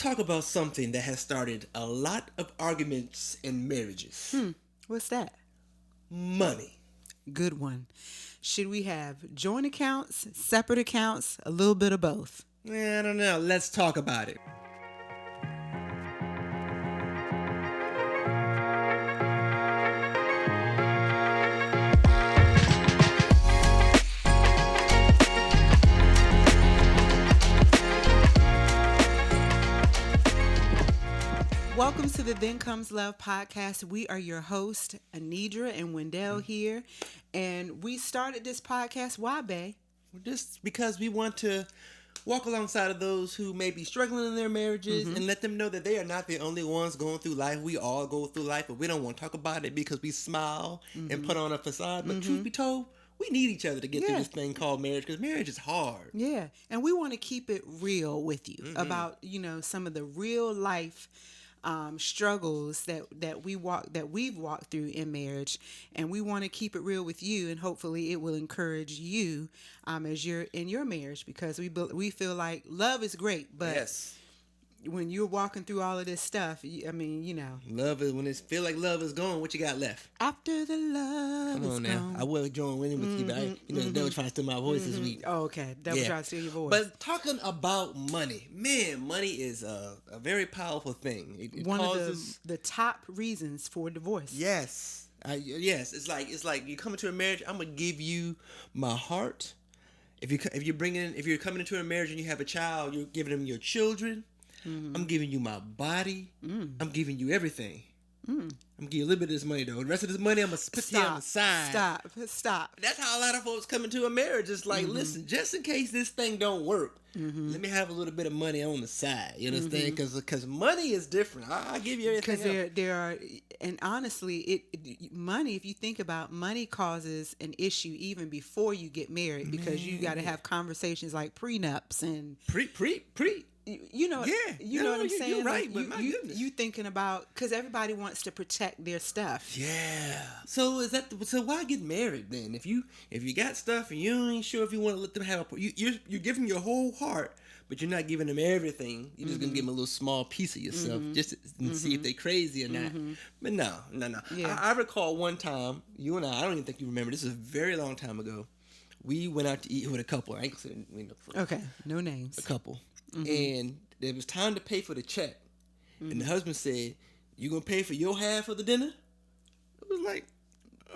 talk about something that has started a lot of arguments in marriages. What's that? Money. Good one. Should we have joint accounts, separate accounts, a little bit of both? I don't know. Let's talk about it. Welcome to the Then Comes Love podcast. We are your hosts, Anidra and Wendell here. And we started this podcast. Why, bae? Just because we want to walk alongside of those who may be struggling in their marriages and let them know that they are not the only ones going through life. We all go through life, but we don't want to talk about it because we smile and put on a facade. But truth be told, we need each other to get through this thing called marriage, because marriage is hard. Yeah. And we want to keep it real with you about, some of the real life struggles we've walked through in marriage, and we want to keep it real with you, and hopefully it will encourage you as you're in your marriage, because we feel like love is great, but when you're walking through all of this stuff, love is when it feel like love is gone. What you got left? After the love Come on now. gone. I will join in with you, but the devil trying to steal my voice this week. Oh, okay. Devil trying to steal your voice. But talking about money, man, money is a very powerful thing. It one causes of the top reasons for divorce. yes, it's like you come into a marriage. I'm gonna give you my heart. If you're coming into a marriage and you have a child, you're giving them your children. I'm giving you my body. I'm giving you everything. I'm giving you a little bit of this money, though. The rest of this money, I'm going to put you on the side. Stop. That's how a lot of folks come into a marriage. It's like, listen, just in case this thing don't work, let me have a little bit of money on the side. You understand? Because money is different. I'll give you everything. Because there are, and honestly, money, if you think about money, causes an issue even before you get married, because you got to have conversations like prenups and pre. You know what I'm saying? You're right, like, but my goodness. You thinking about, because everybody wants to protect their stuff. Yeah. So why get married then? If you got stuff and you ain't sure if you want to let them have you're giving your whole heart, but you're not giving them everything. You're just gonna give them a little small piece of yourself just to see if they crazy or not. But no. Yeah. I recall one time, you and I don't even think you remember. This is a very long time ago. We went out to eat with a couple. I ain't considering okay, no names. A couple. And it was time to pay for the check. And the husband said, "You gonna pay for your half of the dinner?" I was like,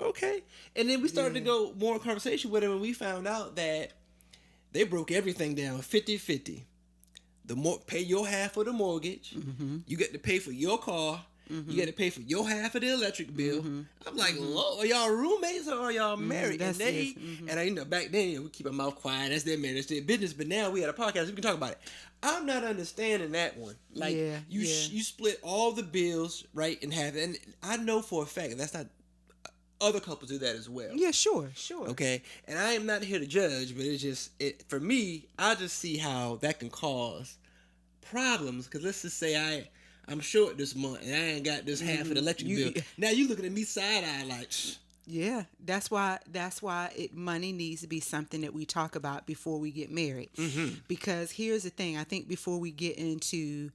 okay. And then we started to go more conversation with him, and we found out that they broke everything down 50-50. Pay your half of the mortgage. You get to pay for your car. You got to pay for your half of the electric bill. I'm like, Lord, are y'all roommates or are y'all married? And back then, we keep our mouth quiet. That's their marriage, that's their business. But now we had a podcast, we can talk about it. I'm not understanding that one. Like, you split all the bills, right, in half. And I know for a fact that's not, other couples do that as well. Yeah, sure. Okay? And I am not here to judge, but for me, I just see how that can cause problems. Because let's just say I'm short this month and I ain't got this half of the electric bill. Now you looking at me side-eye like... Yeah, that's why money needs to be something that we talk about before we get married. Because here's the thing. I think before we get into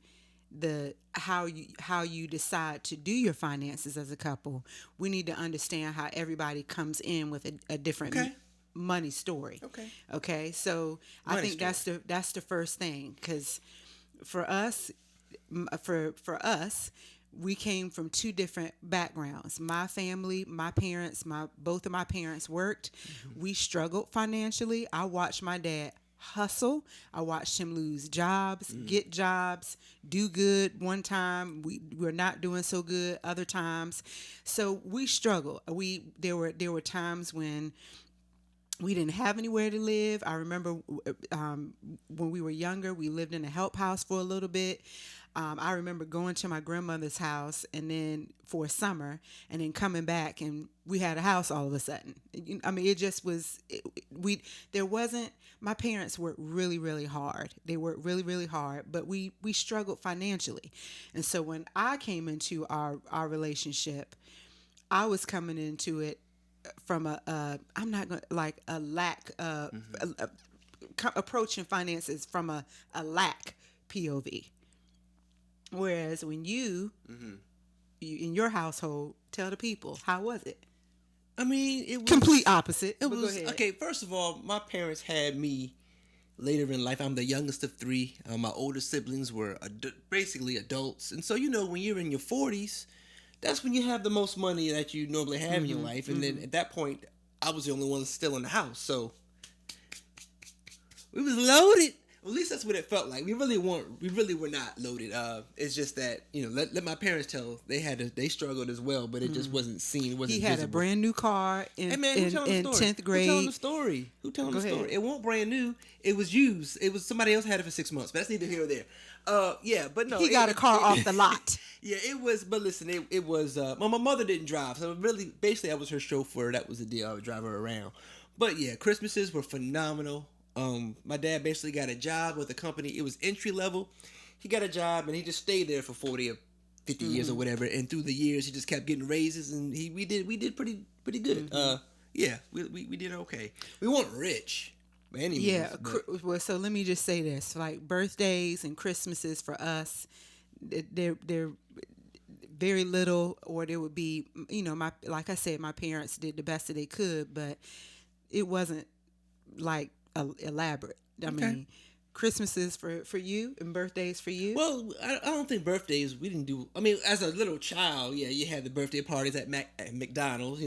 how you decide to do your finances as a couple, we need to understand how everybody comes in with a different money story. Okay. So I think that's the first thing, because for us, we came from two different backgrounds. My family, both of my parents worked. We struggled financially. I watched my dad hustle. I watched him lose jobs, get jobs, do good one time. We're not doing so good other times. So we struggled. There were times when we didn't have anywhere to live. I remember when we were younger, we lived in a help house for a little bit. I remember going to my grandmother's house and then for a summer, and then coming back, and we had a house all of a sudden. I mean, it just was. My parents worked really, really hard. They worked really, really hard, but we struggled financially. And so when I came into our relationship, I was coming into it from a lack approaching finances from a lack POV. Whereas when you in your household, tell the people, how was it? I mean, it was Complete opposite. It But go was ahead. okay. First of all, my parents had me later in life. I'm the youngest of three. My older siblings were basically adults, and so when you're in your 40s, that's when you have the most money that you normally have in your life. And then at that point, I was the only one still in the house, so we was loaded. At least that's what it felt like. We really weren't. We really were not loaded. It's just that let my parents tell they struggled as well, but it just wasn't seen. It wasn't. He had visible. a brand new car in, Hey man, who telling in the story? 10th grade. Who telling the story? Who telling Go the ahead. story? It wasn't brand new. It was used. It was somebody else had it for 6 months. But that's neither here or there. Yeah, but no. He got a car off the lot. Yeah, it was. But listen, it was. Well, my mother didn't drive, so really, basically, I was her chauffeur. That was the deal. I would drive her around. But yeah, Christmases were phenomenal. My dad basically got a job with a company. It was entry level. He got a job and he just stayed there for 40 or 50 years or whatever. And through the years, he just kept getting raises, and we did pretty good. Yeah, we did okay. We weren't rich by any means. Yeah. But Well, so let me just say this: like birthdays and Christmases for us, they're very little, or there would be, like I said, my parents did the best that they could, but it wasn't like elaborate. I mean, Christmases for you and birthdays for you. Well, I don't think birthdays we didn't do. I mean, as a little child, yeah, you had the birthday parties at McDonald's,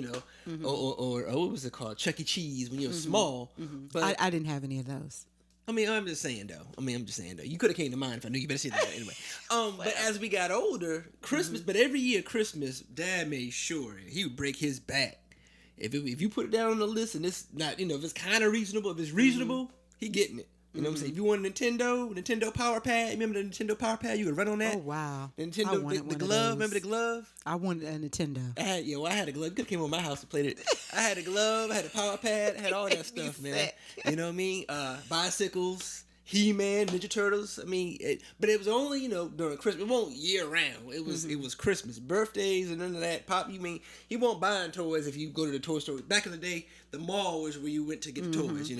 or what was it called, Chuck E. Cheese when you were small. But I didn't have any of those. I mean, I'm just saying though. You could have came to mind if I knew you better say that anyway. But as we got older, Christmas. But every year Christmas, Dad made sure he would break his back. If you put it down on the list and it's not, if it's kind of reasonable, if it's reasonable, he getting it. You know what I'm saying? If you want a Nintendo Power Pad, remember the Nintendo Power Pad? You could run on that. Oh wow! Nintendo, I wanted the glove. Remember the glove? I wanted a Nintendo. I had a glove. You could have came over my house and played it. I had a glove. I had a Power Pad. I had all that stuff, man. You know what I mean? Bicycles. He-Man, Ninja Turtles. I mean, but it was only during Christmas. It wasn't year round. It was Christmas, birthdays, and none of that. He won't buying toys if you go to the toy store. Back in the day, the mall was where you went to get the toys.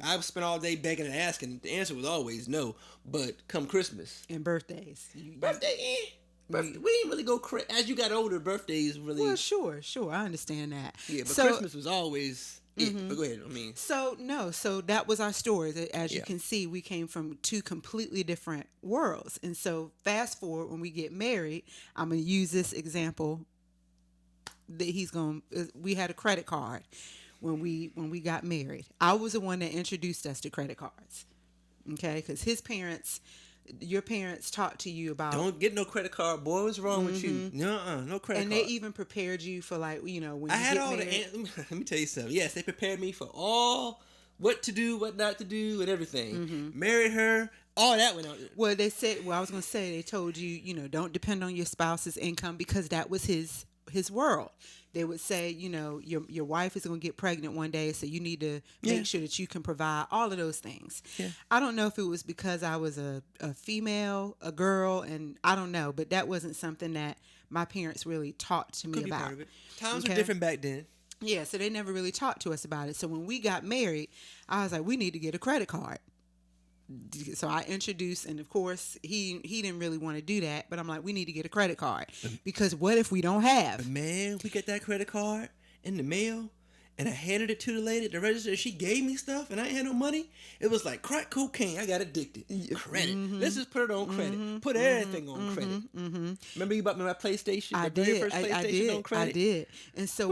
I spent all day begging and asking. The answer was always no. But come Christmas And birthdays. we didn't really go crazy. As you got older, birthdays really. Well, sure, I understand that. Yeah, but Christmas was always. But go ahead. I mean, so that was our story. As you can see, we came from two completely different worlds. And so fast forward when we get married, I'm going to use this example that we had a credit card when we got married. I was the one that introduced us to credit cards. Okay? Because your parents talked to you about. Don't get no credit card, boy. What's wrong with you? No credit card. And they even prepared you for when I you had get all married. let me tell you something. Yes, they prepared me for all what to do, what not to do, and everything. Married her, all that went out there. Well, they said. Well, I was going to say they told you, don't depend on your spouse's income because that was his world. They would say, your wife is going to get pregnant one day, so you need to make sure that you can provide all of those things. Yeah. I don't know if it was because I was a female, a girl, and I don't know, but that wasn't something that my parents really talked to me Could be about. part of it. Times were different back then. Yeah, so they never really talked to us about it. So when we got married, I was like, we need to get a credit card. So I introduced, and of course he didn't really want to do that, but I'm like, we need to get a credit card because what if we don't have? But man, we got that credit card in the mail, and I handed it to the lady at the register. She gave me stuff, and I ain't had no money. It was like crack cocaine. I got addicted. Credit. Let's just put it on credit. Put everything on credit. Remember you bought me my PlayStation? I did. Very first PlayStation on credit? I did. And so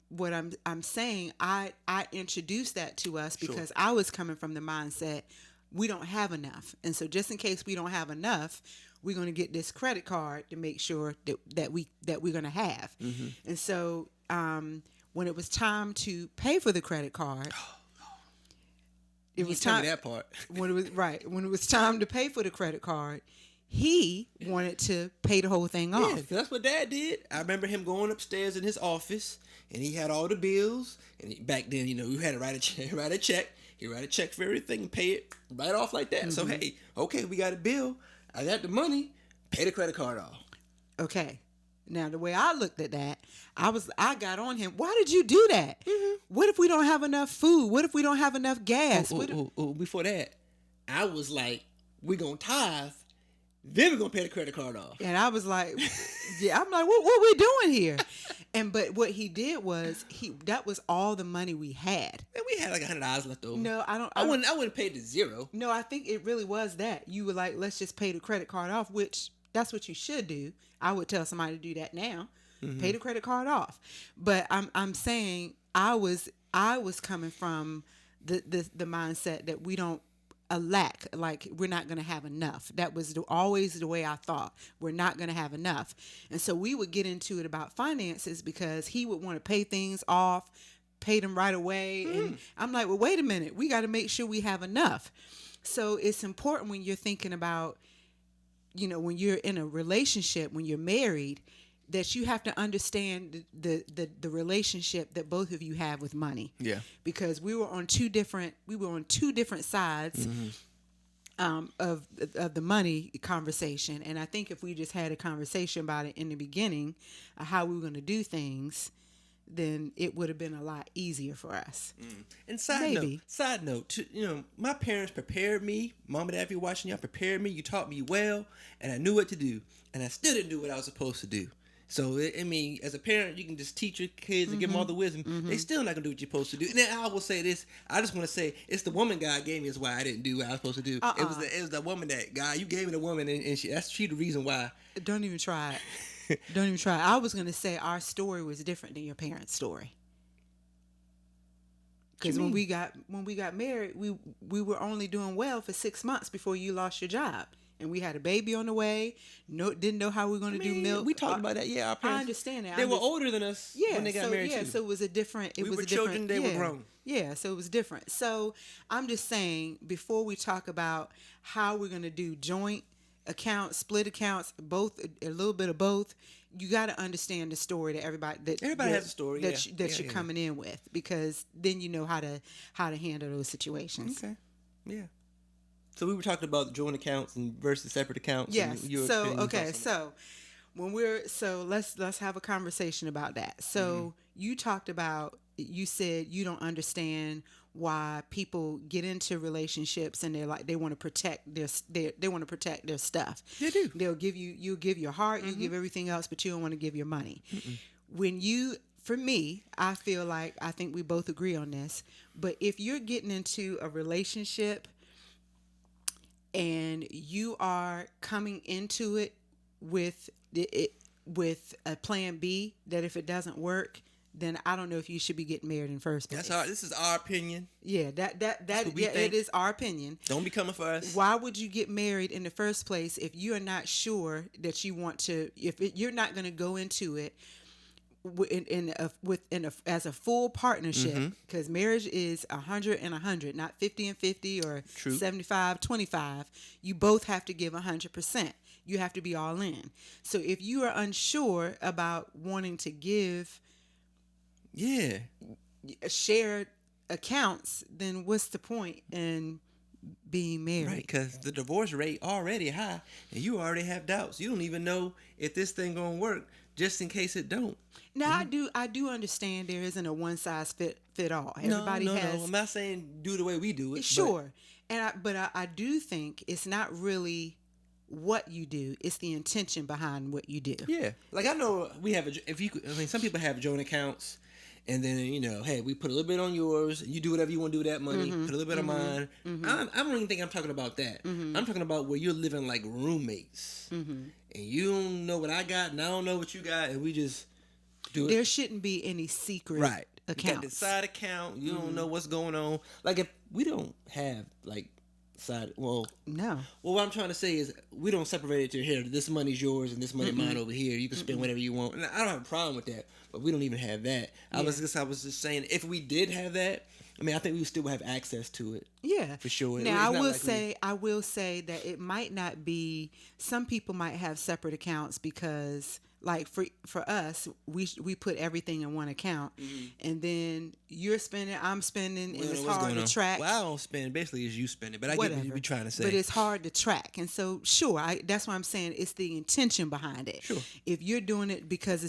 what I'm saying, I introduced that to us because I was coming from the mindset we don't have enough, and so just in case we don't have enough, we're going to get this credit card to make sure that we're going to have. And so when it was time to pay for the credit card, it was time. That part. When it was time to pay for the credit card, he wanted to pay the whole thing off. Yeah, that's what Dad did. I remember him going upstairs in his office, and he had all the bills. And back then, you had to write a check. He write a check for everything and pay it right off like that. So hey, okay, we got a bill. I got the money. Pay the credit card off. Okay. Now the way I looked at that, I got on him. Why did you do that? What if we don't have enough food? What if we don't have enough gas? Before that, I was like, we gonna tithe. Then we're gonna pay the credit card off. And I was like, yeah, I'm like, what we doing here? But what he did was that was all the money we had. And we had like $100 left over. No, I wouldn't pay to zero. No, I think it really was that. You were like, let's just pay the credit card off, which that's what you should do. I would tell somebody to do that now. Pay the credit card off. But I'm saying I was coming from the mindset that we don't a lack, like we're not going to have enough. That was always the way I thought. We're not going to have enough. And so we would get into it about finances because he would want to pay things off, pay them right away. And I'm like, well, wait a minute. We got to make sure we have enough. So it's important when you're thinking about, when you're in a relationship, when you're married, that you have to understand the relationship that both of you have with money. Yeah. Because we were on two different sides of the money conversation. And I think if we just had a conversation about it in the beginning, how we were going to do things, then it would have been a lot easier for us. And side note, my parents prepared me. Mom and Dad, if you're watching, y'all prepared me. You taught me well, and I knew what to do. And I still didn't do what I was supposed to do. So, as a parent, you can just teach your kids and give them all the wisdom. They still not going to do what you're supposed to do. And then I will say this. I just want to say, it's the woman God gave me is why I didn't do what I was supposed to do. It was the woman that, God, you gave me the woman, and she the reason why. Don't even try it. Don't even try it. I was going to say our story was different than your parents' story. Because when we got married, we were only doing well for 6 months before you lost your job. And we had a baby on the way. Didn't know how we were going to do milk. We talked about that. Yeah, our parents. I understand that. They were older than us when they got married. Yeah, so it was a different. We were children. They were grown. Yeah, so it was different. So I'm just saying, before we talk about how we're going to do joint accounts, split accounts, both a little bit of both, you got to understand the story that everybody has a story that you're coming in with, because then you know how to handle those situations. Okay. Yeah. So we were talking about joint accounts versus separate accounts. Yes. So let's have a conversation about that. So you said you don't understand why people get into relationships and they want to protect their stuff. They do. You'll give your heart, you give everything else, but you don't want to give your money. For me, I think we both agree on this, but if you're getting into a relationship and you are coming into it with a plan B, that if it doesn't work, then I don't know if you should be getting married in the first place. This is our opinion. Yeah, it is our opinion. Don't be coming for us. Why would you get married in the first place if you are not sure that you want to? You're not going to go into it as a full partnership, because marriage is 100 and 100, not 50 and 50 or 75-25. You both have to give 100%. You have to be all in. So if you are unsure about wanting to give shared accounts, then what's the point in being married? Right, because the divorce rate already high, and you already have doubts. You don't even know if this thing gonna work, just in case it don't. Now I do understand there isn't a one size fit all. Everybody has. No. I'm not saying do the way we do it. Sure, but I do think it's not really what you do; it's the intention behind what you do. Yeah, like I know we have some people have joint accounts. And then, hey, we put a little bit on yours. You do whatever you want to do with that money. Put a little bit of mine. I don't even think I'm talking about that. I'm talking about where you're living like roommates. And you don't know what I got, and I don't know what you got, and we just do it. There shouldn't be any secret accounts. You got the side account. You don't know what's going on. Like, if we don't have, like, side... No. Well, what I'm trying to say is we don't separate it to here. This money's yours, and this money mine over here. You can spend whatever you want. And I don't have a problem with that. But we don't even have that. I was just saying, if we did have that, I think we still would have access to it. Yeah, for sure. Now I will say that it might not be. Some people might have separate accounts because, like for us, we put everything in one account, and then you're spending, I'm spending, and it's hard to track. Well, I don't spend. Basically, it's you spending. But I get what you're trying to say. But it's hard to track, and so sure, that's why I'm saying it's the intention behind it. Sure. If you're doing it because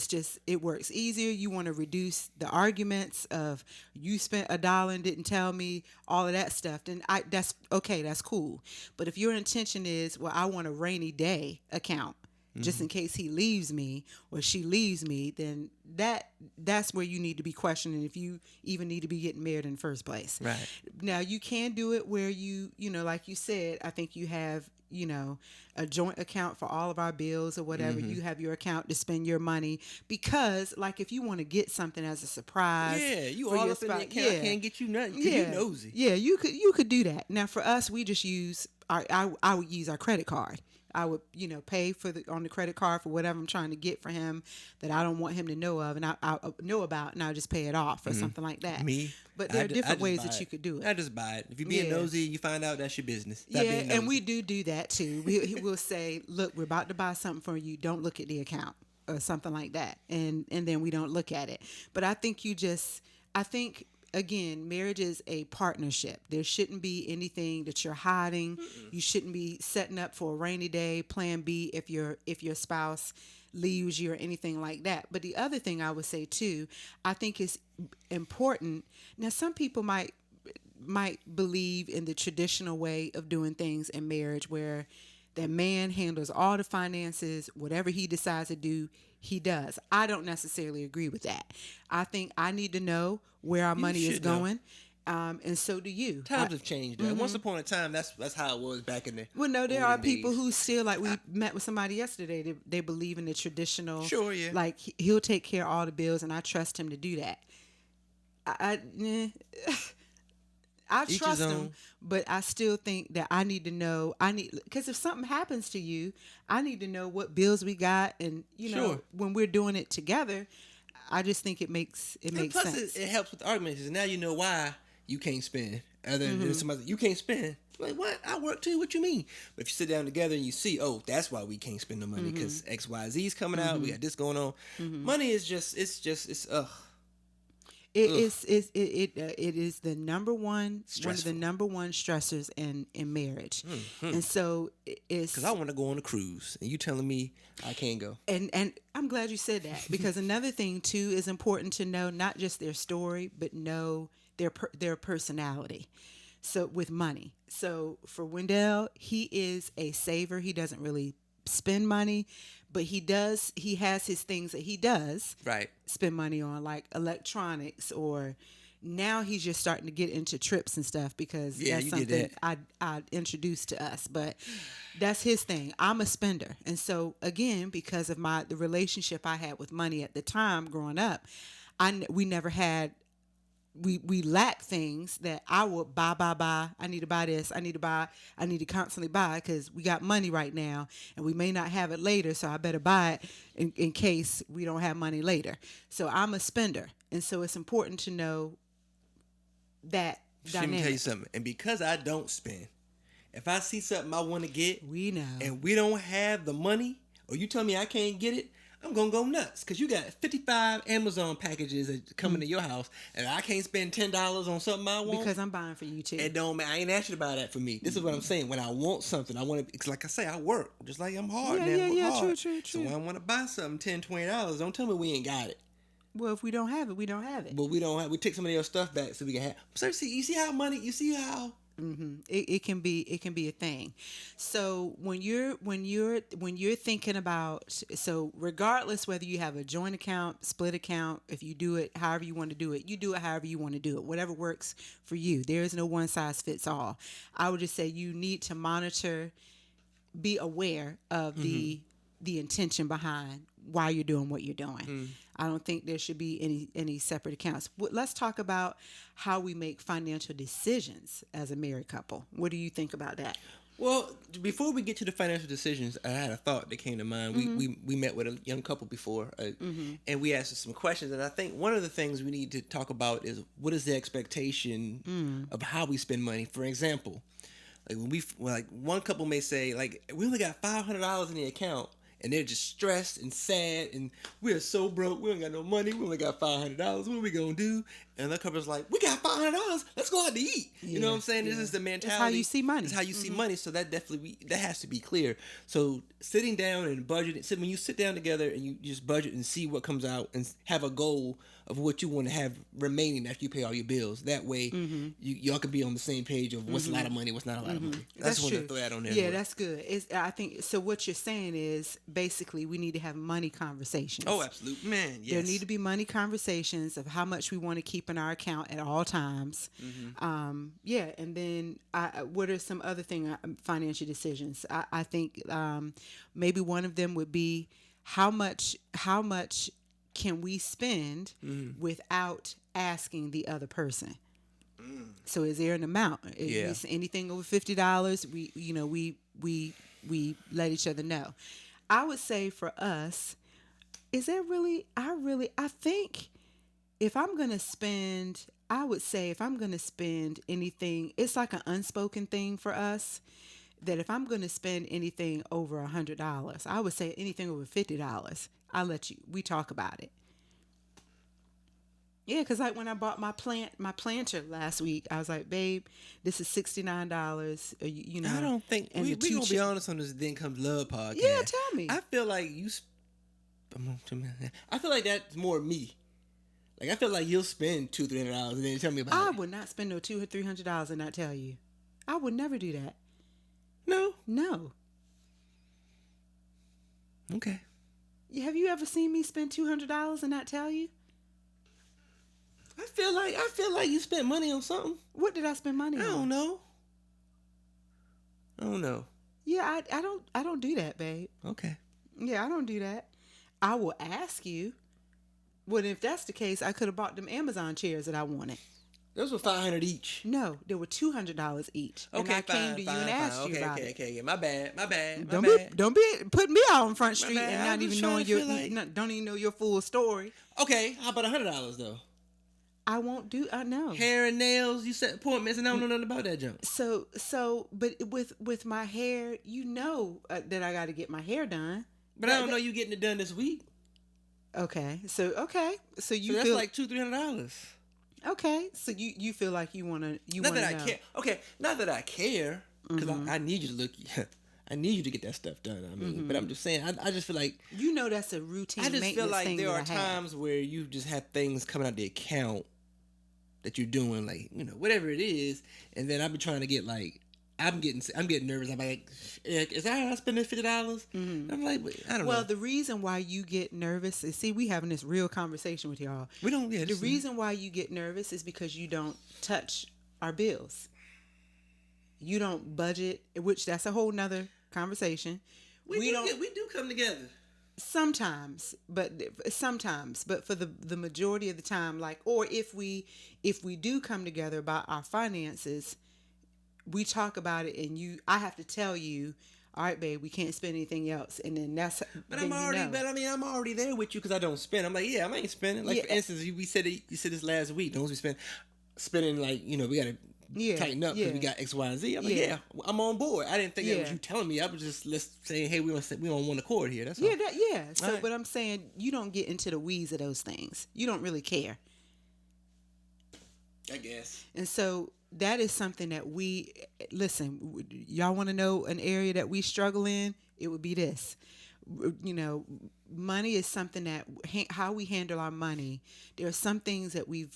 it works easier, you want to reduce the arguments of you spent $1 and didn't tell me, all of that stuff, then that's okay, that's cool. But if your intention is, well, I want a rainy day account, just in case he leaves me or she leaves me, then that's where you need to be questioning if you even need to be getting married in the first place. Right. Now, you can do it where you know, like you said, I think you have, you know, a joint account for all of our bills or whatever. You have your account to spend your money, because like if you want to get something as a surprise, you all up in the account, can't get you nothing because you nosy. Yeah, you could do that. Now for us, we just use I would use our credit card. I would, you know, pay on the credit card for whatever I'm trying to get for him that I don't want him to know of, and I know about, and I'll just pay it off or something like that. But there are different ways that you could do it. I just buy it. If you're being nosy, you find out that's your business. Stop being nosy. And we do that too. We'll say, look, we're about to buy something for you. Don't look at the account or something like that, and then we don't look at it. But I think again, marriage is a partnership. There shouldn't be anything that you're hiding. You shouldn't be setting up for a rainy day, plan B if your spouse leaves you or anything like that. But the other thing I would say too, I think is important. Now, some people might believe in the traditional way of doing things in marriage, where that man handles all the finances, whatever he decides to do, he does. I don't necessarily agree with that. I think I need to know where our money is going, and so do you. Times have changed. Once upon a time, that's how it was back in the. Well, no, there are people who still, like we met with somebody yesterday. They believe in the traditional. Sure, yeah. Like he'll take care of all the bills, and I trust him to do that. I trust him, but I still think that I need to know. Because if something happens to you, I need to know what bills we got, and you know, when we're doing it together, I just think it makes sense. Plus, it helps with the arguments. And now you know why you can't spend. Other than somebody, you can't spend. Like, what? I work too. What you mean? But if you sit down together and you see, oh, that's why we can't spend the money, because X, Y, Z is coming out. We got this going on. Money is it's ugh. It is the number one, one of the number one stressors in marriage. And so it's because I want to go on a cruise, and you telling me I can't go. And I'm glad you said that, because another thing too is important to know, not just their story, but know their personality. So with money, so for Wendell, he is a saver. He doesn't really spend money, but he has his things that he does spend money on, like electronics, or now he's just starting to get into trips and stuff, because that's something I introduced to us, but that's his thing. I'm a spender. And so again, because of the relationship I had with money at the time growing up, we never had, we lack things that I would buy. I need to buy this. I need to constantly buy, because we got money right now and we may not have it later. So I better buy it in case we don't have money later. So I'm a spender. And so it's important to know that dynamic. Let me tell you something. And because I don't spend, if I see something I want to get, we know, and we don't have the money, or you tell me I can't get it, I'm going to go nuts, because you got 55 Amazon packages that coming to your house, and I can't spend $10 on something I want. Because I'm buying for you too. It don't matter. I ain't asked you to buy that for me. This is what I'm saying. When I want something, I want to, because like I say, I work. Just like I'm hard. True. So when I want to buy something, $10, $20, don't tell me we ain't got it. Well, if we don't have it, we don't have it. But we take some of your stuff back so we can have. So you see how it can be a thing. So when you're thinking about, so regardless whether you have a joint account, split account, if you do it however you want to do it, you do it however you want to do it, whatever works for you. There is no one size fits all. I would just say you need to monitor, be aware of the intention behind why you're doing what you're doing. I don't think there should be any separate accounts. Let's talk about how we make financial decisions as a married couple. What do you think about that? Well, before we get to the financial decisions, I had a thought that came to mind. We met with a young couple before, and we asked some questions. And I think one of the things we need to talk about is, what is the expectation of how we spend money? For example, like one couple may say, like, we only got $500 in the account, and they're just stressed and sad, and we're so broke. We ain't got no money. We only got $500. What are we gonna do? And the couple's like, we got $500. Let's go out to eat. You know what I'm saying? This is the mentality. That's how you see money. It's how you see money. So that definitely that has to be clear. So sitting down and budgeting. So when you sit down together and you just budget and see what comes out and have a goal of what you want to have remaining after you pay all your bills. That way, y'all can be on the same page of what's a lot of money, what's not a lot of money. That's one to throw that on there. Yeah, that's good. I think so. What you're saying is basically we need to have money conversations. Oh, absolutely, man. Yes. There need to be money conversations of how much we want to keep in our account at all times. Yeah, and then what are some other financial decisions? I think maybe one of them would be how much can we spend without asking the other person? So is there an amount? Yeah. Is anything over $50? We let each other know. I would say for us, is there really? I think if I'm gonna spend, I would say if I'm gonna spend anything, it's like an unspoken thing for us. That if I'm gonna spend anything over $100, I would say anything over $50. I'll let you. We talk about it. Yeah, because like when I bought my planter last week, I was like, babe, this is $69. You know, I don't think and we the gonna be honest on this Then Comes Love podcast. Yeah, tell me. I feel like I feel like that's more me. Like I feel like you'll spend $200-$300 and then tell me about it. I would not spend no $200 or $300 and not tell you. I would never do that. No. Okay. Have you ever seen me spend $200 and not tell you? I feel like you spent money on something. What did I spend money on? I don't know. Yeah, I don't do that, babe. Okay. Yeah, I don't do that. I will ask you. Well, if that's the case, I could have bought them Amazon chairs that I wanted. Those were $500 each. No, they were $200 each. Okay, and I came to you and asked you about it. Okay. My bad. Don't be putting me out on Front Street bad. and I'm not just even knowing trying to don't even know your full story. Okay, how about $100 though? I won't do. I know. Hair and nails, you set appointments, and I don't know nothing about that junk. But with my hair, you know that I got to get my hair done. But I don't know you getting it done this week. Okay, so you that's feel like $200-$300. Okay, so you feel like you want to Not that I care. Okay, not that I care because I need you to look. I need you to get that stuff done. I mean, but I'm just saying. I just feel like that's a routine. I just feel like thing there are that I have. times where you just have things coming out the account that you're doing, like whatever it is, and then I've been trying to get like I'm getting nervous. I'm like, is that how I spend this $50? I'm like, I don't know. Well, the reason why you get nervous is, see, we having this real conversation with y'all. We don't. Yeah, the reason why you get nervous is because you don't touch our bills. You don't budget, which that's a whole nother conversation. We do come together. Sometimes, but for the majority of the time, like, or if we do come together about our finances, we talk about it, and I have to tell you, all right, babe, we can't spend anything else, and then that's. But I'm already there with you because I don't spend. I'm like, yeah, I ain't spending. Like for instance, you said this last week. Don't we spending like we gotta tighten up because we got X, Y, and Z. I'm like, yeah, I'm on board. I didn't think that was you telling me. I was just saying, hey, we on one accord here. That's all. So, right. But I'm saying you don't get into the weeds of those things. You don't really care. I guess. And so that is something that listen. Y'all want to know an area that we struggle in? It would be this. Money is something that how we handle our money. There are some things that we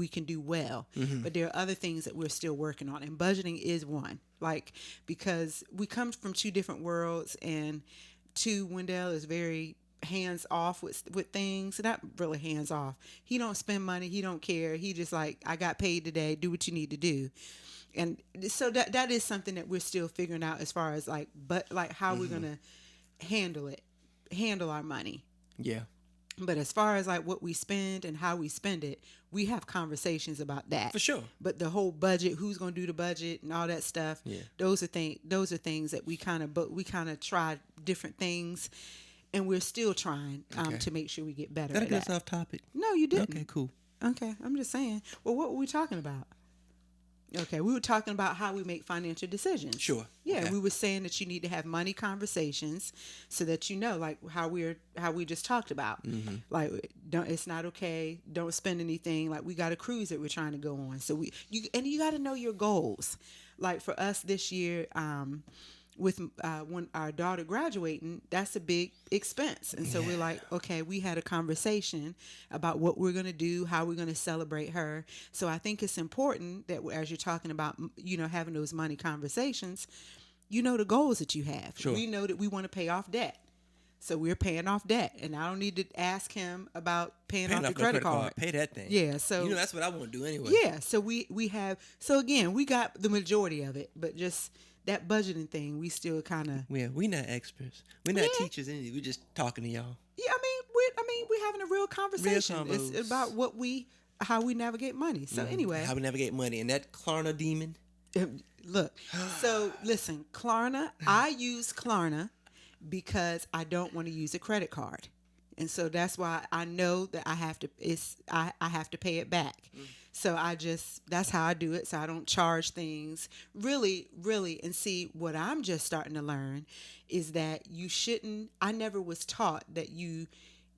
can do well, but there are other things that we're still working on, and budgeting is one. Like, because we come from two different worlds, and Wendell is very hands off with things. Not really hands off. He don't spend money. He don't care. He just like, I got paid today. Do what you need to do. And so that is something that we're still figuring out as far as how we're gonna handle our money. Yeah. But as far as like what we spend and how we spend it, we have conversations about that. For sure. But the whole budget, who's gonna do the budget and all that stuff, those are things that we kind of try different things, and we're still trying to make sure we get better. That gets off topic. No, you didn't. Okay, cool. Okay, I'm just saying. Well, what were we talking about? Okay, we were talking about how we make financial decisions. Sure. Yeah, Okay. we were saying that you need to have money conversations so that you know, like how we just talked about. Mm-hmm. Like, it's not okay. Don't spend anything. Like, we got a cruise that we're trying to go on. So you got to know your goals. Like for us this year, with when our daughter graduating, that's a big expense. And so we're like, okay, we had a conversation about what we're going to do, how we're going to celebrate her. So I think it's important that as you're talking about, having those money conversations, the goals that you have. Sure. We know that we want to pay off debt. So we're paying off debt, and I don't need to ask him about paying off the credit card. Pay that thing. Yeah, so that's what I want to do anyway. Yeah, so we have, so again, we got the majority of it, but just that budgeting thing, we still kind of. Yeah, we not experts. We're not teachers. We're just talking to y'all. Yeah, we're having a real conversation. It's about how we navigate money. So anyway, how we navigate money, and that Klarna demon. Look, so listen, Klarna. I use Klarna because I don't want to use a credit card, and so that's why I know that I have to. I have to pay it back. So that's how I do it. So I don't charge things really. And see, what I'm just starting to learn is that you shouldn't. I never was taught that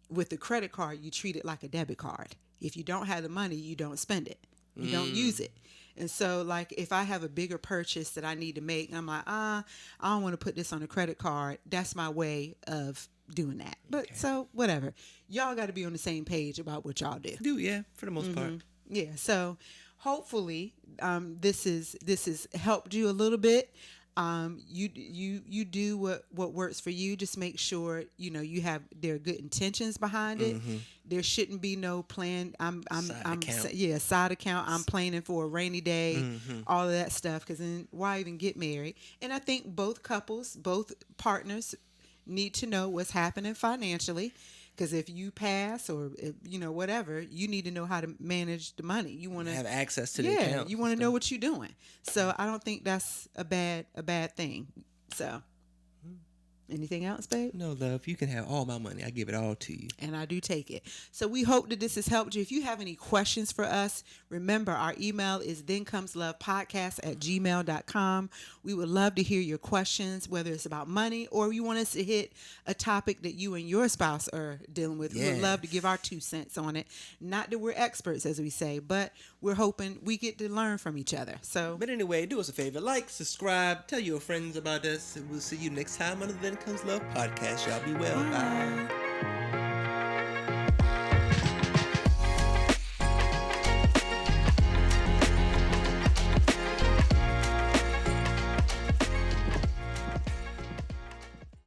with the credit card, you treat it like a debit card. If you don't have the money, you don't spend it. You don't use it. And so, like, if I have a bigger purchase that I need to make, and I'm like, I don't want to put this on a credit card. That's my way of doing that. But so whatever. Y'all got to be on the same page about what y'all do. Yeah, for the most part. Yeah, so hopefully this has helped you a little bit. You do what works for you. Just make sure there are good intentions behind it. There shouldn't be no plan. Side account. I'm planning for a rainy day. All of that stuff. Because then why even get married? And I think both partners need to know what's happening financially. Because if you pass or whatever, you need to know how to manage the money. You want to have access to the account. Yeah, you want to know what you're doing. So I don't think that's a bad thing. So, anything else, babe? No, love. You can have all my money. I give it all to you. And I do take it. So we hope that this has helped you. If you have any questions for us, remember our email is thenComesLovePodcast@gmail.com. We would love to hear your questions, whether it's about money or you want us to hit a topic that you and your spouse are dealing with. We would love to give our 2 cents on it. Not that we're experts, as we say, but we're hoping we get to learn from each other. But anyway, do us a favor. Like, subscribe, tell your friends about us, and we'll see you next time on the Then Comes Love podcast. Y'all be well. Bye.